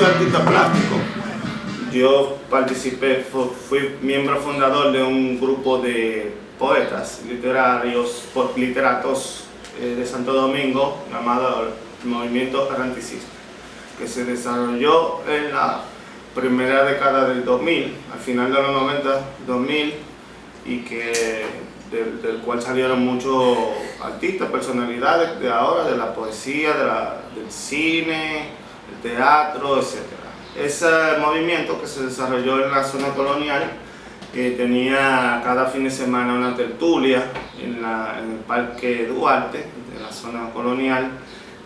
Artista plástico. Yo participé, fui miembro fundador de un grupo de poetas literatos de Santo Domingo llamado Movimiento Erranticista, que se desarrolló en la primera década del 2000, al final de los 90, 2000, y que del cual salieron muchos artistas, personalidades de ahora, de la poesía, del cine, el teatro, etc. Ese movimiento que se desarrolló en la zona colonial, que tenía cada fin de semana una tertulia en el Parque Duarte, de la zona colonial,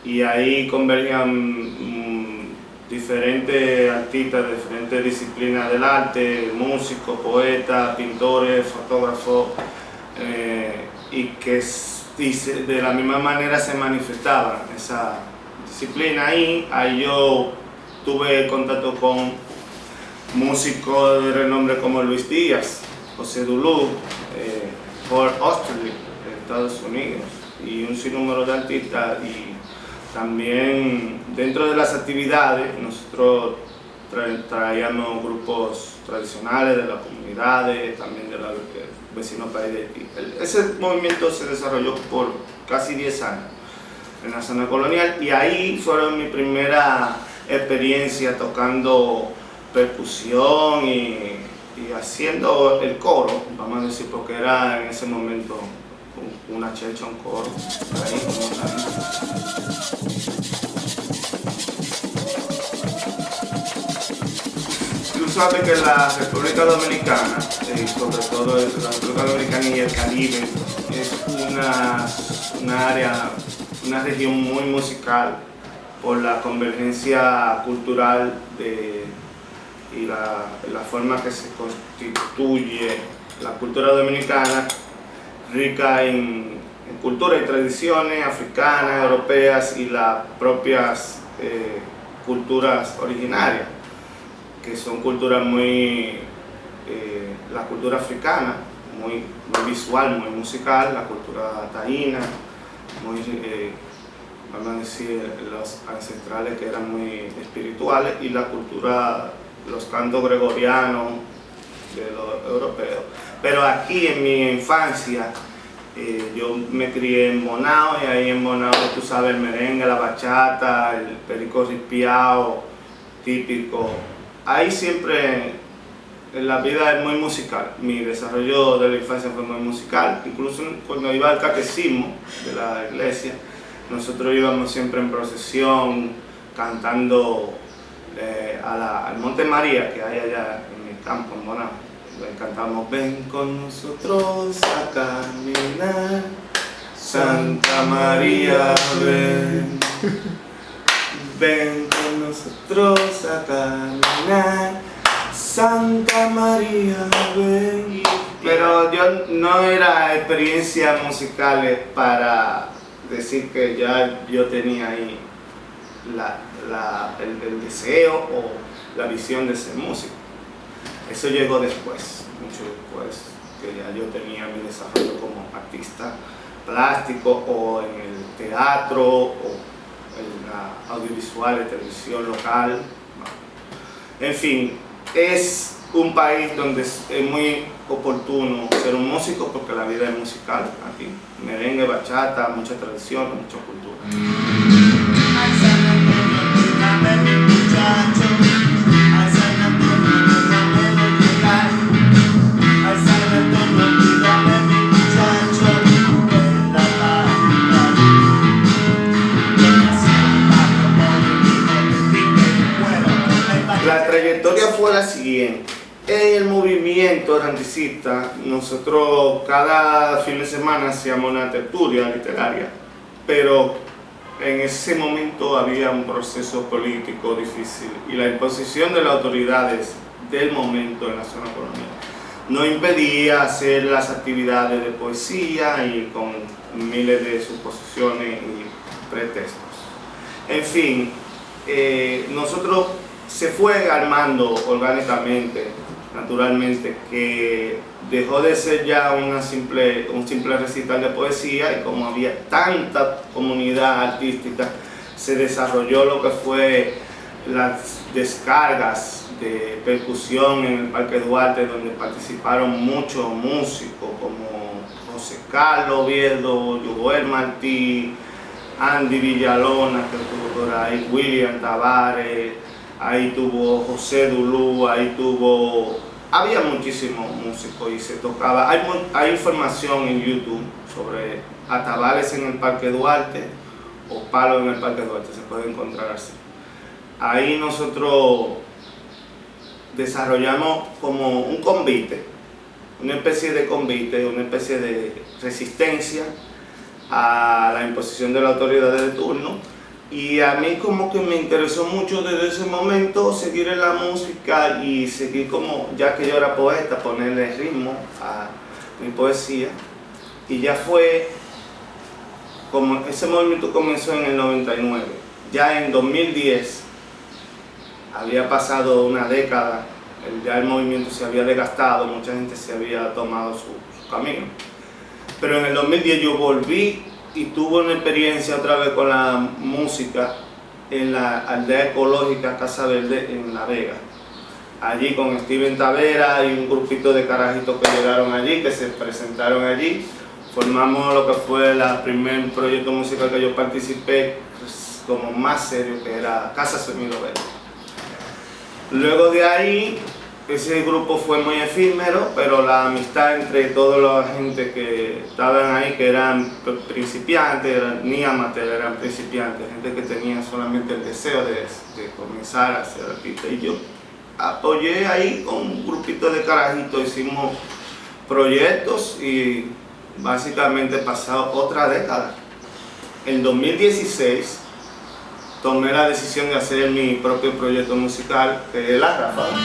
y ahí convergían diferentes artistas de diferentes disciplinas del arte, músicos, poetas, pintores, fotógrafos, y que de la misma manera se manifestaban esa disciplina. Ahí yo tuve contacto con músicos de renombre como Luis Díaz, José Dulú, Paul Osterley de Estados Unidos, y un sinnúmero de artistas. Y también dentro de las actividades nosotros traíamos grupos tradicionales de las comunidades, también de los vecinos países de Haití. Ese movimiento se desarrolló por casi 10 años en la zona colonial, y ahí fueron mi primera experiencia tocando percusión y haciendo el coro, vamos a decir, porque era en ese momento una checha, un coro, ahí Tú sabes que la República Dominicana, sobre todo la República Dominicana y el Caribe, es una área, una región muy musical por la convergencia cultural y la forma que se constituye la cultura dominicana, rica en cultura y tradiciones africanas, europeas y las propias culturas originarias, que son culturas la cultura africana, muy visual, muy musical, la cultura taína, muy, vamos a decir, los ancestrales, que eran muy espirituales, y la cultura, los cantos gregorianos de los europeos. Pero aquí en mi infancia, yo me crié en Bonao, y ahí en Bonao, tú sabes, el merengue, la bachata, el perico ripiao típico. Ahí siempre la vida es muy musical. Mi desarrollo de la infancia fue muy musical. Incluso cuando iba al catecismo de la iglesia, nosotros íbamos siempre en procesión cantando al Monte María, que hay allá en mi campo, en Bonao. Cantamos: ven con nosotros a caminar, Santa María, ven. Ven con nosotros a caminar, Santa María, ven. Pero yo no era experiencias musicales para decir que ya yo tenía ahí el deseo o la visión de ser músico. Eso llegó después, mucho después, que ya yo tenía mi desarrollo como artista plástico, o en el teatro, o en la audiovisual, de televisión local. En fin, es un país donde es muy oportuno ser un músico, porque la vida es musical aquí. Merengue, bachata, mucha tradición, mucha cultura. movimiento ranticista, nosotros cada fin de semana hacíamos una tertulia literaria, pero en ese momento había un proceso político difícil y la imposición de las autoridades del momento en la zona colonial no impedía hacer las actividades de poesía y con miles de suposiciones y pretextos. En fin, nosotros se fue armando orgánicamente, naturalmente, que dejó de ser ya un simple recital de poesía, y como había tanta comunidad artística, se desarrolló lo que fue las descargas de percusión en el Parque Duarte, donde participaron muchos músicos como José Carlos Oviedo, Joel Martí, Andy Villalona, que estuvo por ahí, William Tavares, ahí tuvo José Dulú, había muchísimos músicos y se tocaba. Hay información en YouTube sobre atabales en el Parque Duarte o palos en el Parque Duarte, se puede encontrar así. Ahí nosotros desarrollamos como un convite, una especie de convite, una especie de resistencia a la imposición de la autoridad de turno, y a mí como que me interesó mucho desde ese momento seguir en la música y seguir, como ya que yo era poeta, ponerle ritmo a mi poesía. Y ya fue como ese movimiento comenzó en el 99, ya en 2010 había pasado una década, ya el movimiento se había desgastado, mucha gente se había tomado su camino. Pero en el 2010 yo volví y tuve una experiencia otra vez con la música en la aldea ecológica Casa Verde en La Vega. Allí con Steven Tavera y un grupito de carajitos que llegaron allí, que se presentaron allí. Formamos lo que fue el primer proyecto musical que yo participé, pues, como más serio, que era Casa Sonido Verde. Luego de ahí, ese grupo fue muy efímero, pero la amistad entre toda la gente que estaban ahí, que eran principiantes, ni amateurs, eran principiantes, gente que tenía solamente el deseo de comenzar a ser artista. Y yo apoyé ahí con un grupito de carajitos, hicimos proyectos y básicamente pasado otra década. En 2016 tomé la decisión de hacer mi propio proyecto musical, que es La Ráfaga.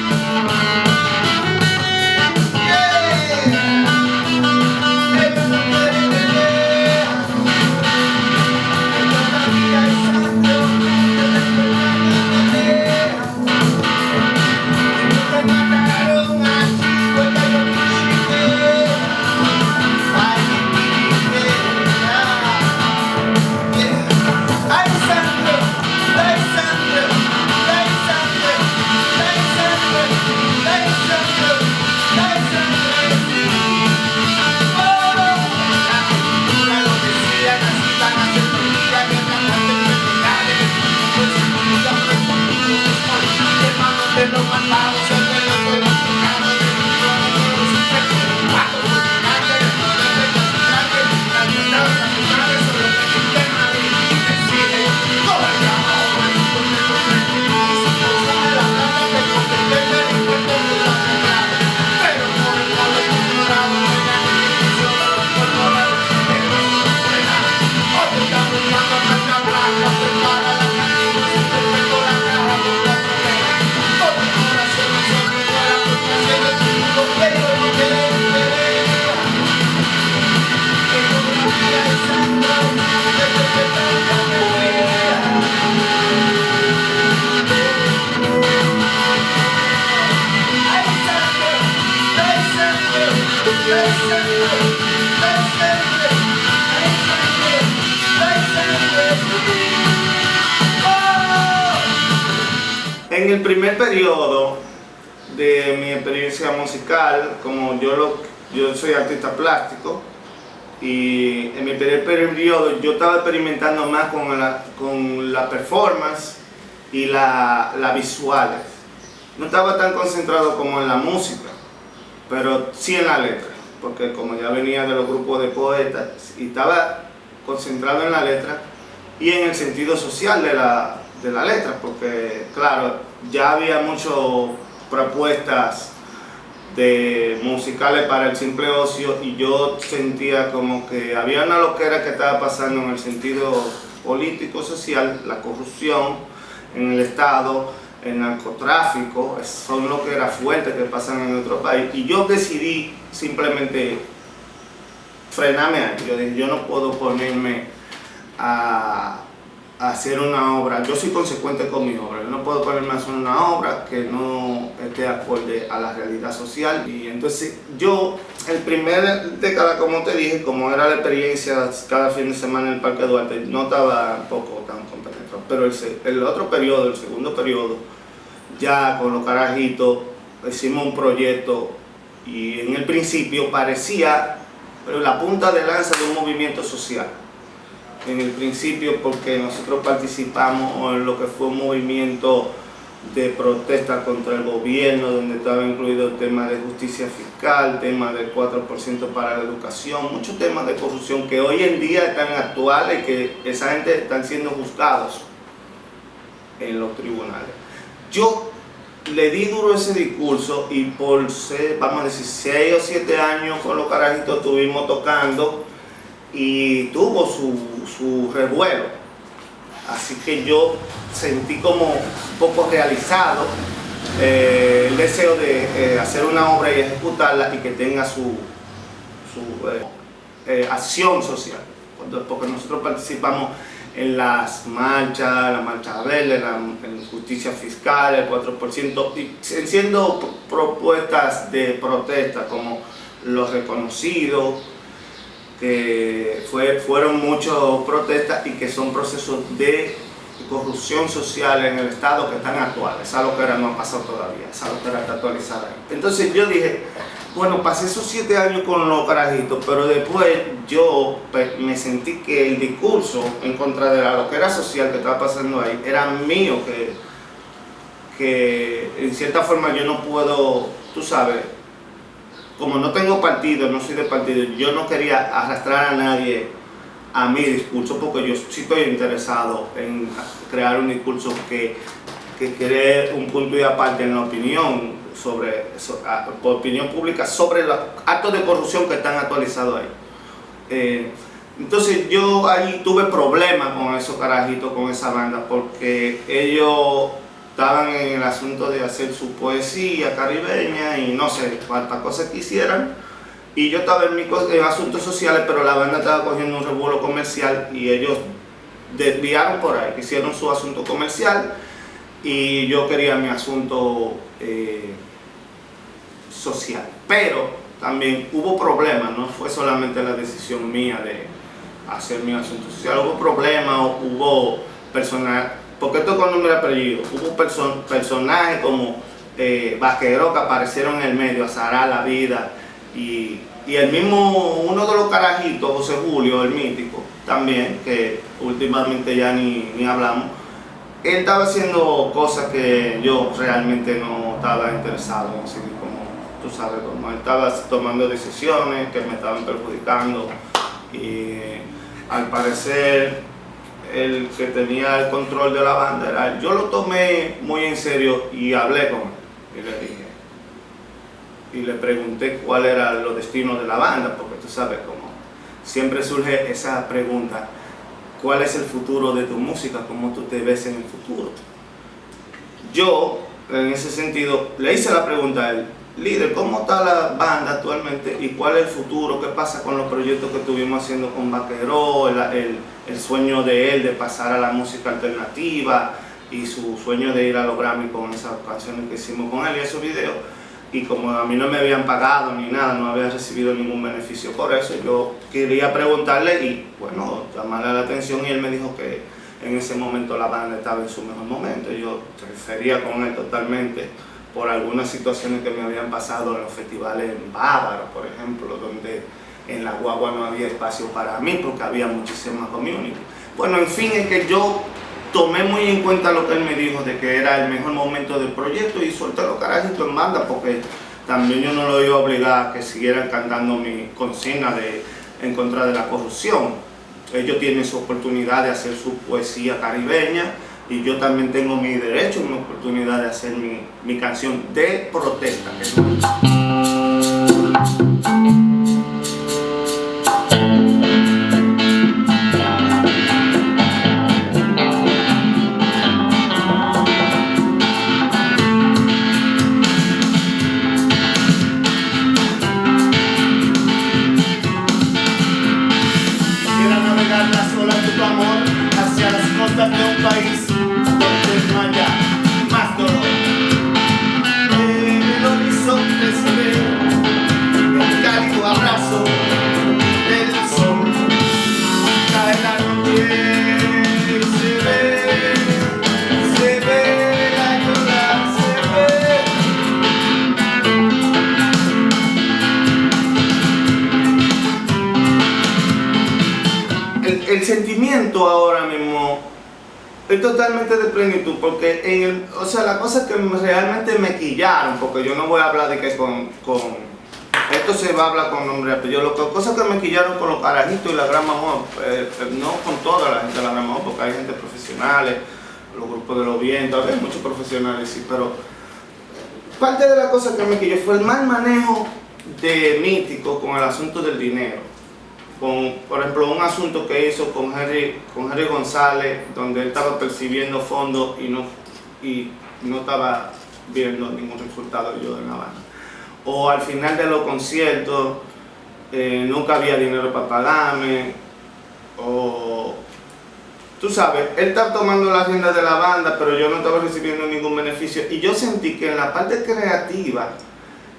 En el primer periodo de mi experiencia musical, como yo soy artista plástico, y en mi primer periodo yo estaba experimentando más con la performance y la visuales. No estaba tan concentrado como en la música, pero sí en la letra, porque como ya venía de los grupos de poetas, y estaba concentrado en la letra y en el sentido social de la letra, porque claro, ya había muchas propuestas de musicales para el simple ocio, y yo sentía como que había una loquera que estaba pasando en el sentido político, social, la corrupción en el Estado, el narcotráfico, son loqueras fuertes que pasan en nuestro país, y yo decidí simplemente frenarme ahí. Yo dije, yo no puedo ponerme a hacer una obra, yo soy consecuente con mi obra, yo no puedo ponerme a hacer una obra que no esté acorde a la realidad social. Y entonces yo, el primer década, como te dije, como era la experiencia cada fin de semana en el Parque Duarte, no estaba un poco tan compenetrado, pero el otro periodo, el segundo periodo, ya con los carajitos, hicimos un proyecto y en el principio parecía la punta de lanza de un movimiento social. En el principio, porque nosotros participamos en lo que fue un movimiento de protesta contra el gobierno, donde estaba incluido el tema de justicia fiscal, tema del 4% para la educación, muchos temas de corrupción que hoy en día están actuales y que esa gente están siendo juzgados en los tribunales. Yo le di duro ese discurso y por, vamos a decir, 6 o 7 años con los carajitos estuvimos tocando y tuvo su revuelo. Así que yo sentí como un poco realizado el deseo de hacer una obra y ejecutarla y que tenga su acción social. Porque nosotros participamos en las marchas, la marcha verde, en justicia fiscal, el 4%, y siendo propuestas de protesta como los reconocidos, que fueron muchas protestas y que son procesos de corrupción social en el Estado que están actuales. Esa loquera no ha pasado todavía, esa loquera está actualizada. Entonces yo dije, bueno, pasé esos 7 años con los carajitos, pero después yo me sentí que el discurso en contra de la loquera social que estaba pasando ahí era mío, que en cierta forma yo no puedo, tú sabes, como no tengo partido, no soy de partido, yo no quería arrastrar a nadie a mi discurso, porque yo sí estoy interesado en crear un discurso que cree un punto y aparte en la opinión, por opinión pública, sobre los actos de corrupción que están actualizados ahí. Entonces yo ahí tuve problemas con esos carajitos, con esa banda, porque ellos estaban en el asunto de hacer su poesía caribeña y no sé cuántas cosas quisieran, y yo estaba en asuntos sociales, pero la banda estaba cogiendo un revuelo comercial y ellos desviaron por ahí, hicieron su asunto comercial y yo quería mi asunto social. Pero también hubo problemas, no fue solamente la decisión mía de hacer mi asunto social, hubo problemas, hubo personas, porque esto con nombre y apellido, hubo personajes como Vaquero que aparecieron en el medio, Azará, La Vida, y el mismo, uno de los carajitos, José Julio, el mítico, también, que últimamente ya ni hablamos. Él estaba haciendo cosas que yo realmente no estaba interesado en seguir, como tú sabes, como él estaba tomando decisiones que me estaban perjudicando, y al parecer el que tenía el control de la banda era él. Yo lo tomé muy en serio y hablé con él y le dije, y le pregunté cuál era los destinos de la banda, porque tú sabes, como siempre surge esa pregunta, ¿cuál es el futuro de tu música? ¿Cómo tú te ves en el futuro? Yo, en ese sentido, le hice la pregunta a él, líder, ¿cómo está la banda actualmente y cuál es el futuro? ¿Qué pasa con los proyectos que estuvimos haciendo con Vaquero, el sueño de él de pasar a la música alternativa y su sueño de ir a los Grammy con esas canciones que hicimos con él y esos videos? Y como a mí no me habían pagado ni nada, no había recibido ningún beneficio por eso, yo quería preguntarle y, bueno, llamarle la atención, y él me dijo que en ese momento la banda estaba en su mejor momento. Yo refería con él totalmente por algunas situaciones que me habían pasado en los festivales en Bávaro, por ejemplo, donde en la guagua no había espacio para mí porque había muchísimas community. Bueno, en fin, es que yo tomé muy en cuenta lo que él me dijo de que era el mejor momento del proyecto y solté los carajitos en banda, porque también yo no lo iba a obligar a que siguieran cantando mi consigna en contra de la corrupción. Ellos tienen su oportunidad de hacer su poesía caribeña y yo también tengo mi derecho, mi oportunidad de hacer mi canción de protesta. De un país donde no haya más dolor. En el horizonte se ve el cálido abrazo del sol. Cae la noche y se ve la llorar, se ve. El sentimiento ahora mismo es totalmente de plenitud, porque o sea, la cosa que realmente me quillaron, porque yo no voy a hablar de que esto se va a hablar con nombre y apellido, las cosas que me quillaron con los carajitos y la gran mamá, no con toda la gente de la gran mamá, porque hay gente profesionales, los grupos de los vientos, hay muchos profesionales, sí, pero parte de la cosa que me quilló fue el mal manejo de Místico con el asunto del dinero. Por ejemplo, un asunto que hizo con Henry González, donde él estaba percibiendo fondos y no estaba viendo ningún resultado yo en La Habana. O al final de los conciertos, nunca había dinero para pagarme. O, tú sabes, él estaba tomando las riendas de la banda, pero yo no estaba recibiendo ningún beneficio. Y yo sentí que en la parte creativa,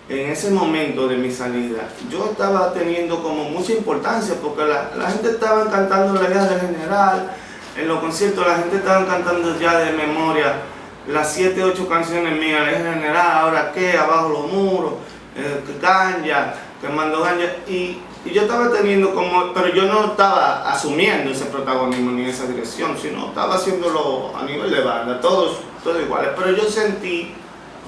en ese momento de mi salida, yo estaba teniendo como mucha importancia, porque la gente estaba cantando la idea del general, en los conciertos la gente estaba cantando ya de memoria las 7, 8 canciones mías, la idea del general, ahora qué, abajo los muros, ganja, quemando ganja, y yo estaba teniendo como, pero yo no estaba asumiendo ese protagonismo ni esa dirección, sino estaba haciéndolo a nivel de banda, todos iguales, pero yo sentí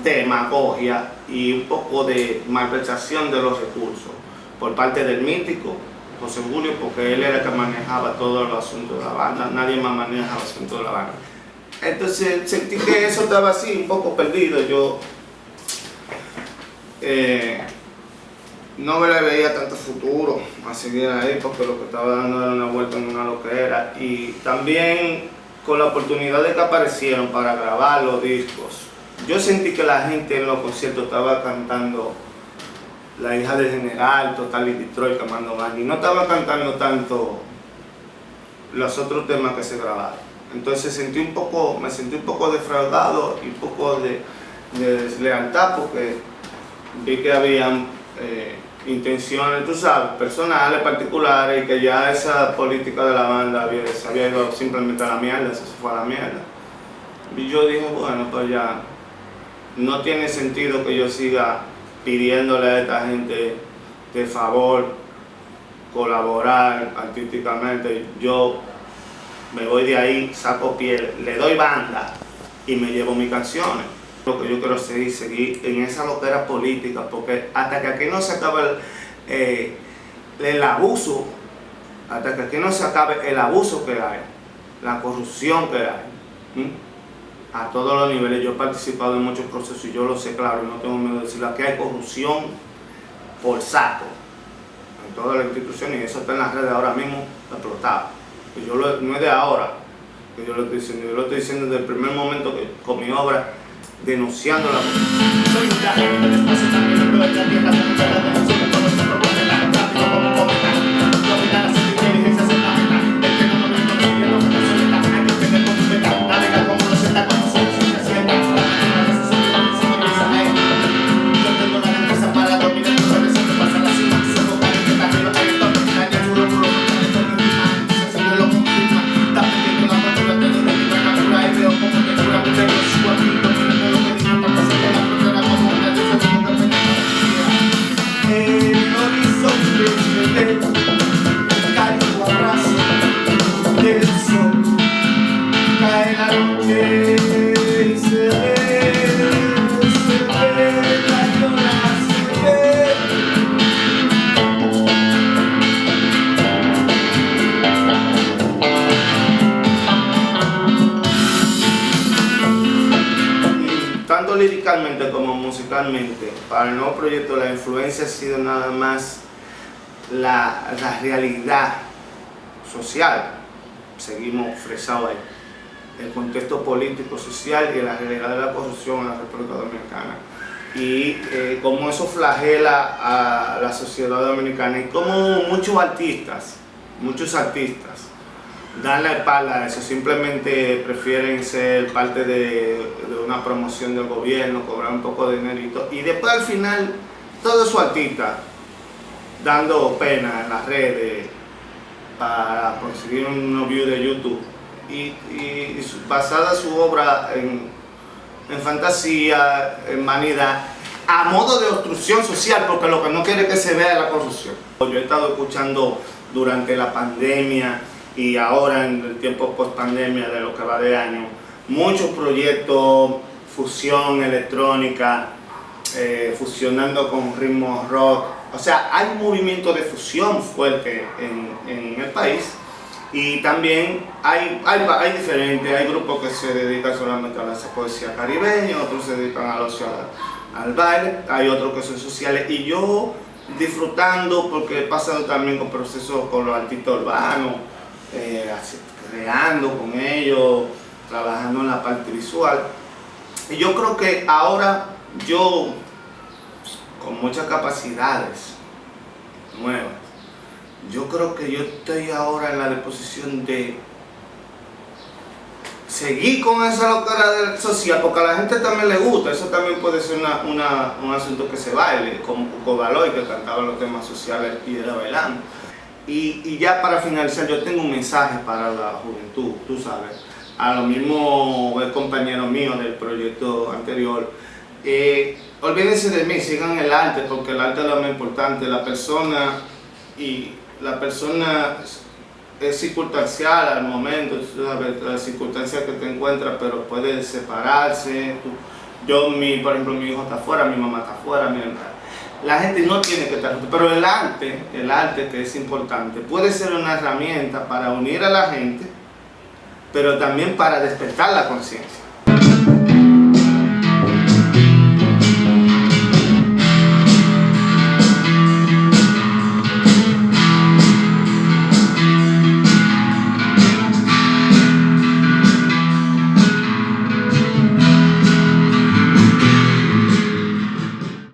demagogia y un poco de malversación de los recursos por parte del Místico, José Julio, porque él era el que manejaba todos los asuntos de la banda, nadie más manejaba los asuntos de la banda. Entonces sentí que eso estaba así, un poco perdido. Yo no me le veía tanto futuro a seguir ahí, porque lo que estaba dando era una vuelta en una loquera, y también con la oportunidad de que aparecieron para grabar los discos. Yo sentí que la gente en los conciertos estaba cantando La hija del general, Total y Detroit, Quemando Ganja, y no estaba cantando tanto los otros temas que se grabaron. Entonces me sentí un poco defraudado y un poco de deslealtad, porque vi que habían intenciones, tú sabes, personales, particulares, y que ya esa política de la banda se había ido simplemente a la mierda, se fue a la mierda. Y yo dije, bueno, pues ya no tiene sentido que yo siga pidiéndole a esta gente de favor colaborar artísticamente. Yo me voy de ahí, saco piel, le doy banda y me llevo mis canciones. Lo que yo quiero seguir en esa loquera política, porque hasta que aquí no se acabe el abuso, hasta que aquí no se acabe el abuso que hay, la corrupción que hay, a todos los niveles. Yo he participado en muchos procesos y yo lo sé claro, y no tengo miedo de decirlo. Aquí hay corrupción por saco en todas las instituciones, y eso está en las redes ahora mismo explotado. Y no es de ahora que yo lo estoy diciendo, yo lo estoy diciendo desde el primer momento que con mi obra denunciando la corrupción. Soy un traje en el espacio, también lo de la tierra, también la denuncia de todo se propone la práctica como cometa. Dominar las inteligencias en la meta, el que no domina no tiene, no se soleta, hay que tener como meta, navegar como no se está con nosotros. musicalmente, para el nuevo proyecto la influencia ha sido nada más la realidad social. Seguimos fresados ahí. El contexto político, social y la realidad de la corrupción en la República Dominicana. Y cómo eso flagela a la sociedad dominicana y cómo muchos artistas dan la espalda a eso, simplemente prefieren ser parte de una promoción del gobierno, cobrar un poco de dinerito y después al final todos esos artistas dando pena en las redes para conseguir unos views de YouTube y basada su obra en fantasía, en vanidad, a modo de obstrucción social, porque lo que no quiere que se vea es la corrupción. Yo he estado escuchando durante la pandemia y ahora en el tiempo post pandemia de lo que va de año, muchos proyectos, fusión electrónica, fusionando con ritmos rock. O sea, hay un movimiento de fusión fuerte en el país. Y también hay diferentes, hay grupos que se dedican solamente a la poesía caribeña, otros se dedican al baile, hay otros que son sociales y yo disfrutando porque he pasado también con procesos con los artistas urbanos, creando con ellos, trabajando en la parte visual. Y yo creo que ahora yo, con muchas capacidades nuevas, yo creo que yo estoy ahora en la disposición de seguir con esa locura social, porque a la gente también le gusta, eso también puede ser un asunto que se baile, como Cuco Baloy, que cantaba los temas sociales y era bailando. Y ya para finalizar, yo tengo un mensaje para la juventud, tú sabes, a lo mismo el compañero mío del proyecto anterior, olvídense de mí, sigan el arte, porque el arte es lo más importante, la persona es circunstancial al momento, ¿sabes? La circunstancia que te encuentras, pero puede separarse. Por ejemplo, mi hijo está afuera, mi mamá está afuera, la gente no tiene que estar juntos, pero el arte que es importante, puede ser una herramienta para unir a la gente, pero también para despertar la conciencia.